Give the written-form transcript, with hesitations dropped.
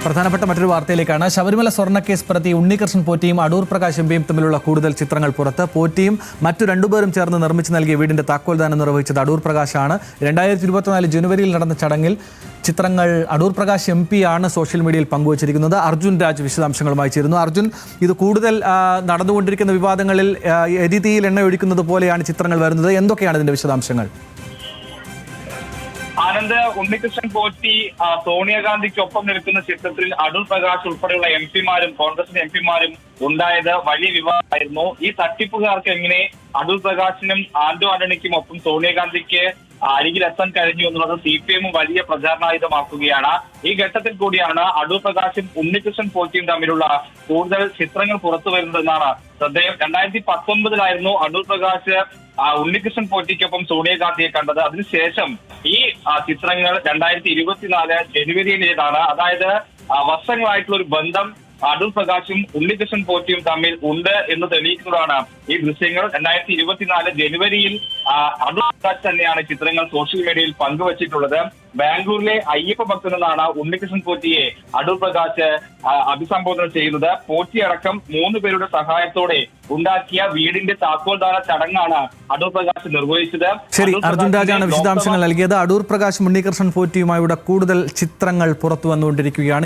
പ്രധാനപ്പെട്ട മറ്റൊരു വാർത്തയിലേക്കാണ്. ശബരിമല സ്വർണ്ണക്കേസ് പ്രതി ഉണ്ണികൃഷ്ണൻ പോറ്റിയും അടൂർ പ്രകാശ് എംപിയും തമ്മിലുള്ള കൂടുതൽ ചിത്രങ്ങൾ പുറത്ത്. പോറ്റിയും മറ്റു രണ്ടുപേരും ചേർന്ന് നിർമ്മിച്ചു നൽകിയ വീടിന്റെ താക്കോൽദാനം നിർവഹിച്ചത് അടൂർ പ്രകാശാണ്. 2024 ജനുവരിയിൽ നടന്ന ചടങ്ങിൽ ചിത്രങ്ങൾ അടൂർ പ്രകാശ് എം പി ആണ് സോഷ്യൽ മീഡിയയിൽ പങ്കുവച്ചിരിക്കുന്നത്. അർജുൻ രാജ് വിശദാംശങ്ങളുമായി ചേരുന്നു. അർജുൻ, ഇത് കൂടുതൽ നടന്നുകൊണ്ടിരിക്കുന്ന വിവാദങ്ങളിൽ എരിതീയിൽ എണ്ണ ഒഴിക്കുന്നത് പോലെയാണ് ചിത്രങ്ങൾ വരുന്നത്. എന്തൊക്കെയാണ് ഇതിന്റെ വിശദാംശങ്ങൾ? ആനന്ദ്, ഉണ്ണികൃഷ്ണൻ പോറ്റി സോണിയാഗാന്ധിക്കൊപ്പം നിൽക്കുന്ന ചിത്രത്തിൽ അടൂർ പ്രകാശ് ഉൾപ്പെടെയുള്ള എംപിമാരും കോൺഗ്രസിന്റെ എംപിമാരും ഉണ്ടായത് വലിയ വിവാദമായിരുന്നു. ഈ തട്ടിപ്പുകാർക്ക് എങ്ങനെ അടൂർ പ്രകാശിനും ആന്റോ ആന്റണിക്കും ഒപ്പം സോണിയാഗാന്ധിക്ക് അരികിലെത്താൻ കഴിഞ്ഞു എന്നുള്ളത് CPM വലിയ പ്രചാരണായുധമാക്കുകയാണ്. ഈ ഘട്ടത്തിൽ കൂടിയാണ് അടൂർ പ്രകാശും ഉണ്ണികൃഷ്ണൻ പോറ്റിയും തമ്മിലുള്ള കൂടുതൽ ചിത്രങ്ങൾ പുറത്തു വരുന്നതെന്നാണ് ശ്രദ്ധേയം. 2019 അടൂർ പ്രകാശ് ഉണ്ണികൃഷ്ണൻ പോറ്റിക്കൊപ്പം സോണിയാഗാന്ധിയെ കണ്ടത്. അതിനുശേഷം ഈ ചിത്രങ്ങൾ 2024 ജനുവരിയിലേതാണ്. അതായത് വർഷങ്ങളായിട്ടുള്ള ഒരു ബന്ധം അടൂർ പ്രകാശും ഉണ്ണികൃഷ്ണൻ പോറ്റിയും തമ്മിൽ ഉണ്ട് എന്ന് തെളിയിക്കുന്നതാണ് ഈ ദൃശ്യങ്ങൾ. 2024 ജനുവരിയിൽ അടൂർ പ്രകാശ് തന്നെയാണ് ചിത്രങ്ങൾ സോഷ്യൽ മീഡിയയിൽ പങ്കുവച്ചിട്ടുള്ളത്. ബാംഗ്ലൂരിലെ അയ്യപ്പ ഭക്തനെന്നാണ് ഉണ്ണികൃഷ്ണൻ പോറ്റിയെ അടൂർ പ്രകാശ് അഭിസംബോധന ചെയ്യുന്നത്. പോറ്റി അടക്കം 3 പേരുടെ സഹായത്തോടെ ഉണ്ടാക്കിയ വീടിന്റെ താക്കോൽദാന ചടങ്ങാണ് അടൂർ പ്രകാശ് നിർവഹിച്ചത്. ശരി, അർജുൻ രാജാണ് വിശദാംശങ്ങൾ നൽകിയത്. അടൂർ പ്രകാശ് ഉണ്ണികൃഷ്ണൻ പോറ്റിയുമായുള്ള കൂടുതൽ ചിത്രങ്ങൾ പുറത്തു വന്നുകൊണ്ടിരിക്കുകയാണ്.